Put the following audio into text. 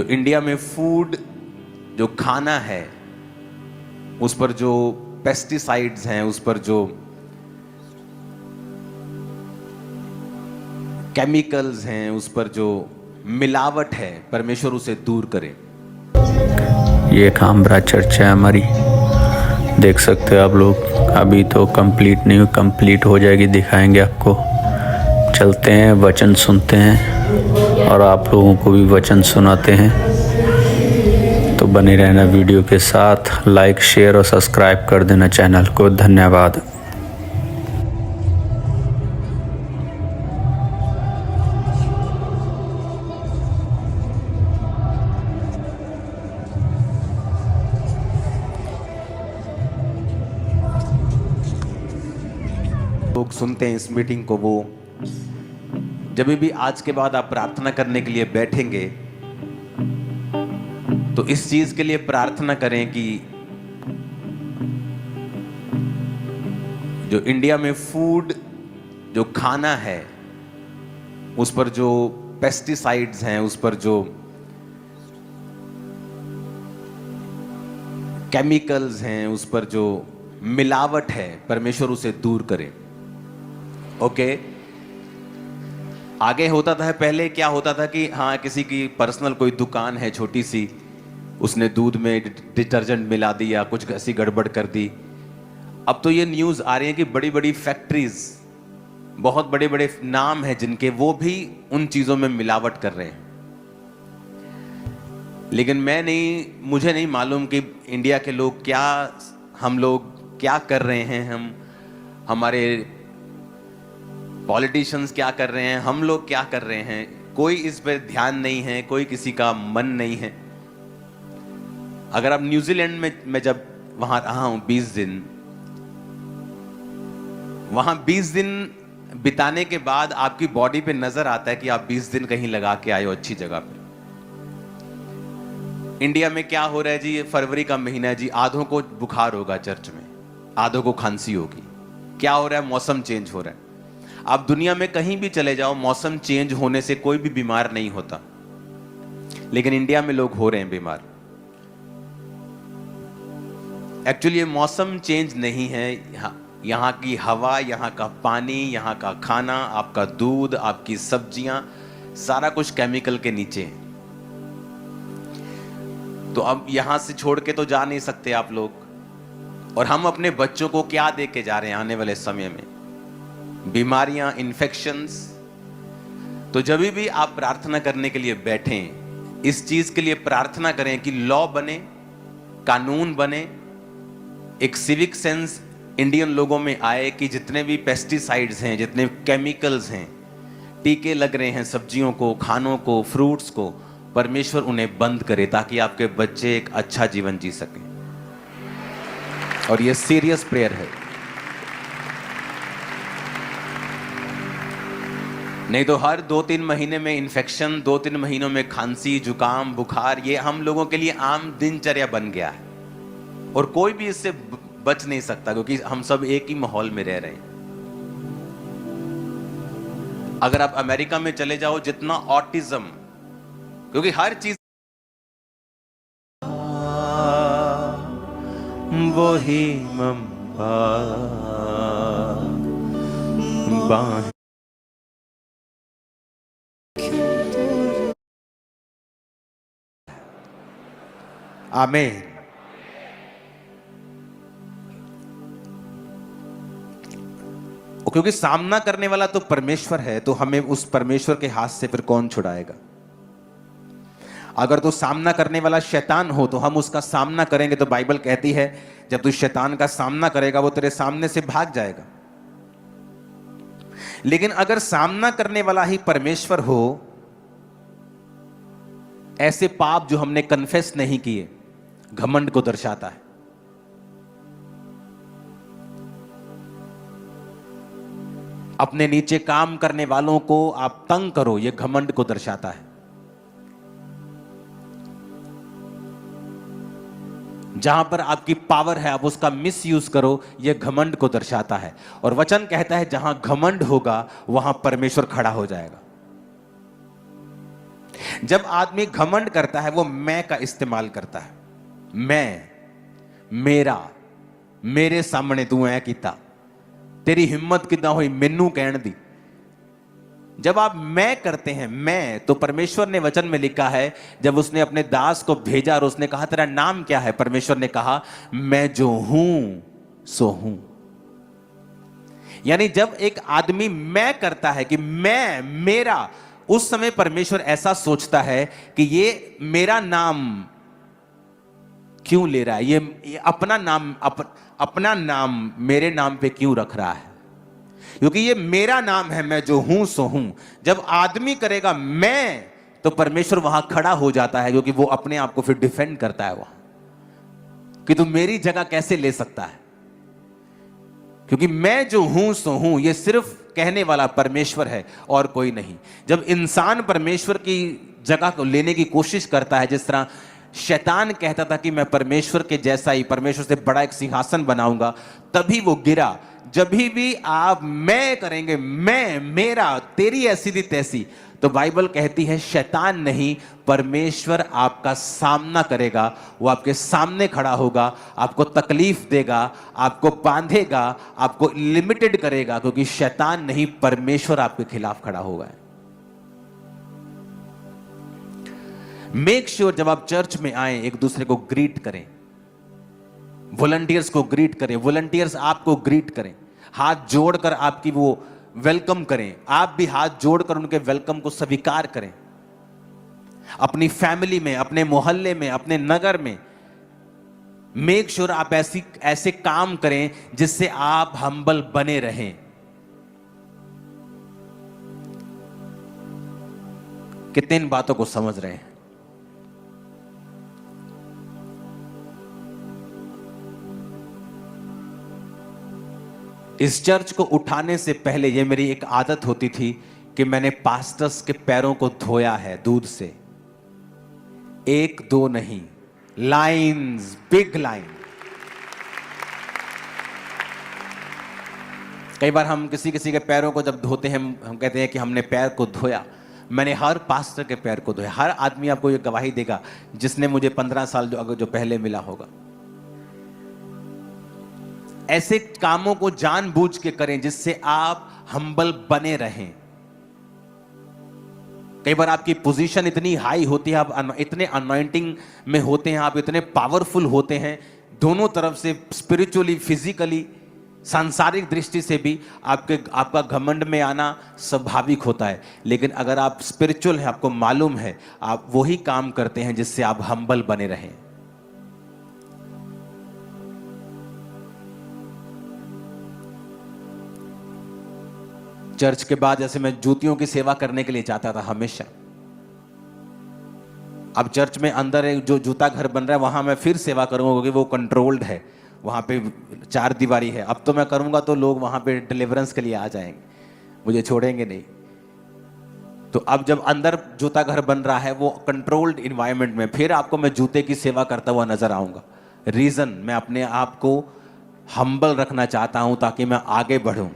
तो इंडिया में फूड जो खाना है उस पर जो पेस्टिसाइड्स हैं, उस पर जो केमिकल्स हैं, उस पर जो मिलावट है, परमेश्वर उसे दूर करे। ये एक आम्रा चर्च है हमारी, देख सकते हो आप लोग। अभी तो कंप्लीट नहीं हुई, कंप्लीट हो जाएगी, दिखाएंगे आपको। चलते हैं, वचन सुनते हैं और आप लोगों को भी वचन सुनाते हैं। तो बने रहना वीडियो के साथ, लाइक शेयर और सब्सक्राइब कर देना चैनल को। धन्यवाद। लोग सुनते हैं इस मीटिंग को, वो जब भी आज के बाद आप प्रार्थना करने के लिए बैठेंगे तो इस चीज के लिए प्रार्थना करें कि जो इंडिया में फूड जो खाना है उस पर जो पेस्टिसाइड्स हैं, उस पर जो केमिकल्स हैं, उस पर जो मिलावट है, परमेश्वर उसे दूर करे। ओके। आगे होता था, पहले क्या होता था कि हाँ, किसी की पर्सनल कोई दुकान है छोटी सी, उसने दूध में डिटर्जेंट मिला दिया, कुछ ऐसी गड़बड़ कर दी। अब तो ये न्यूज़ आ रही है कि बड़ी बड़ी फैक्ट्रीज, बहुत बड़े बड़े नाम हैं जिनके, वो भी उन चीज़ों में मिलावट कर रहे हैं। लेकिन मुझे नहीं मालूम कि इंडिया के लोग क्या, हम लोग क्या कर रहे हैं, हमारे पॉलिटिशियंस क्या कर रहे हैं, हम लोग क्या कर रहे हैं। कोई इस पर ध्यान नहीं है, कोई किसी का मन नहीं है। अगर आप न्यूजीलैंड में, मैं जब वहां रहा हूं 20 दिन, वहां 20 दिन बिताने के बाद आपकी बॉडी पे नजर आता है कि आप 20 दिन कहीं लगा के आए हो अच्छी जगह पे। इंडिया में क्या हो रहा है जी, ये फरवरी का महीना है जी, आधों को बुखार होगा चर्च में, आधों को खांसी होगी। क्या हो रहा है? मौसम चेंज हो रहा है। आप दुनिया में कहीं भी चले जाओ, मौसम चेंज होने से कोई भी बीमार नहीं होता, लेकिन इंडिया में लोग हो रहे हैं बीमार। एक्चुअली ये मौसम चेंज नहीं है, यहाँ की हवा, यहाँ का पानी, यहाँ का खाना, आपका दूध, आपकी सब्जियां, सारा कुछ केमिकल के नीचे है। तो अब यहां से छोड़ के तो जा नहीं सकते आप लोग। और हम अपने बच्चों को क्या दे के जा रहे हैं आने वाले समय में? बीमारियां, इन्फेक्शंस। तो जब भी आप प्रार्थना करने के लिए बैठें, इस चीज के लिए प्रार्थना करें कि लॉ बने, कानून बने, एक सिविक सेंस इंडियन लोगों में आए कि जितने भी पेस्टिसाइड्स हैं, जितने केमिकल्स हैं, टीके लग रहे हैं सब्जियों को, खानों को, फ्रूट्स को, परमेश्वर उन्हें बंद करे ताकि आपके बच्चे एक अच्छा जीवन जी सकें। और यह सीरियस प्रेयर है। नहीं तो हर 2-3 महीने में इन्फेक्शन, 2-3 महीनों में खांसी, जुकाम, बुखार, ये हम लोगों के लिए आम दिनचर्या बन गया है। और कोई भी इससे बच नहीं सकता, क्योंकि हम सब एक ही माहौल में रह रहे हैं। अगर आप अमेरिका में चले जाओ, जितना ऑटिज्म, क्योंकि हर चीज वो ही आमीन। क्योंकि सामना करने वाला तो परमेश्वर है, तो हमें उस परमेश्वर के हाथ से फिर कौन छुड़ाएगा? अगर तो सामना करने वाला शैतान हो तो हम उसका सामना करेंगे। तो बाइबल कहती है जब तू शैतान का सामना करेगा वो तेरे सामने से भाग जाएगा। लेकिन अगर सामना करने वाला ही परमेश्वर हो, ऐसे पाप जो हमने कन्फेस नहीं किए, घमंड को दर्शाता है। अपने नीचे काम करने वालों को आप तंग करो, यह घमंड को दर्शाता है। जहां पर आपकी पावर है आप उसका मिसयूज करो, यह घमंड को दर्शाता है। और वचन कहता है जहां घमंड होगा वहां परमेश्वर खड़ा हो जाएगा। जब आदमी घमंड करता है वो मैं का इस्तेमाल करता है। मैं, मेरा, मेरे सामने तू ऐ कीता, तेरी हिम्मत कितना हुई मैनू कहण दी। जब आप मैं करते हैं, मैं, तो परमेश्वर ने वचन में लिखा है, जब उसने अपने दास को भेजा और उसने कहा तेरा नाम क्या है, परमेश्वर ने कहा मैं जो हूं सो हूं। यानी जब एक आदमी मैं करता है कि मैं, मेरा, उस समय परमेश्वर ऐसा सोचता है कि ये मेरा नाम क्यों ले रहा है, ये अपना नाम अपना नाम मेरे नाम पे क्यों रख रहा है, क्योंकि ये मेरा नाम है, मैं जो हूं सो हूं। जब आदमी करेगा मैं, तो परमेश्वर वहां खड़ा हो जाता है, क्योंकि वो अपने आप को फिर डिफेंड करता है वहां कि तू मेरी जगह कैसे ले सकता है, क्योंकि मैं जो हूं सो हूं ये सिर्फ कहने वाला परमेश्वर है और कोई नहीं। जब इंसान परमेश्वर की जगह को लेने की कोशिश करता है, जिस तरह शैतान कहता था कि मैं परमेश्वर के जैसा ही, परमेश्वर से बड़ा एक सिंहासन बनाऊंगा, तभी वो गिरा। जब भी आप मैं करेंगे, मैं, मेरा, तेरी ऐसी थी तैसी, तो बाइबल कहती है शैतान नहीं, परमेश्वर आपका सामना करेगा। वो आपके सामने खड़ा होगा, आपको तकलीफ देगा, आपको बांधेगा, आपको लिमिटेड करेगा, क्योंकि शैतान नहीं, परमेश्वर आपके खिलाफ खड़ा होगा। मेक श्योर जब आप चर्च में आए एक दूसरे को ग्रीट करें, वॉलंटियर्स को ग्रीट करें, वॉलंटियर्स आपको ग्रीट करें, हाथ जोड़कर आपकी वो वेलकम करें, आप भी हाथ जोड़कर उनके वेलकम को स्वीकार करें। अपनी फैमिली में, अपने मोहल्ले में, अपने नगर में मेक श्योर आप ऐसे काम करें जिससे आप हम्बल बने रहें। कितने इन बातों को समझ रहे हैं? इस चर्च को उठाने से पहले ये मेरी एक आदत होती थी कि मैंने पास्टर्स के पैरों को धोया है दूध से। एक दो नहीं, लाइंस, बिग लाइन। कई बार हम किसी के पैरों को जब धोते हैं, हम कहते हैं कि हमने पैर को धोया। मैंने हर पास्टर के पैर को धोया। हर आदमी आपको ये गवाही देगा जिसने मुझे 15 साल जो पहले मिला होगा। ऐसे कामों को जानबूझ के करें जिससे आप हम्बल बने रहें। कई बार आपकी पोजीशन इतनी हाई होती है, आप इतने अनॉइंटिंग में होते हैं, आप इतने पावरफुल होते हैं, दोनों तरफ से, स्पिरिचुअली, फिजिकली, सांसारिक दृष्टि से भी आपका घमंड में आना स्वाभाविक होता है। लेकिन अगर आप स्पिरिचुअल हैं, आपको मालूम है, आप वही काम करते हैं जिससे आप हम्बल बने रहें। चर्च के बाद जैसे मैं जूतियों की सेवा करने के लिए जाता था हमेशा, अब चर्च में अंदर एक जो जूता घर बन रहा है वहां मैं फिर सेवा करूंगा, क्योंकि वो कंट्रोल्ड है, वहां पे 4 दीवारी है। अब तो मैं करूंगा तो लोग वहां पे डिलीवरेंस के लिए आ जाएंगे, मुझे छोड़ेंगे नहीं। तो अब जब अंदर जूता घर बन रहा है, वो कंट्रोल्ड इन्वायरमेंट में, फिर आपको मैं जूते की सेवा करता हुआ नजर आऊंगा। रीजन, मैं अपने आप को हम्बल रखना चाहता हूं ताकि मैं आगे बढ़ूं।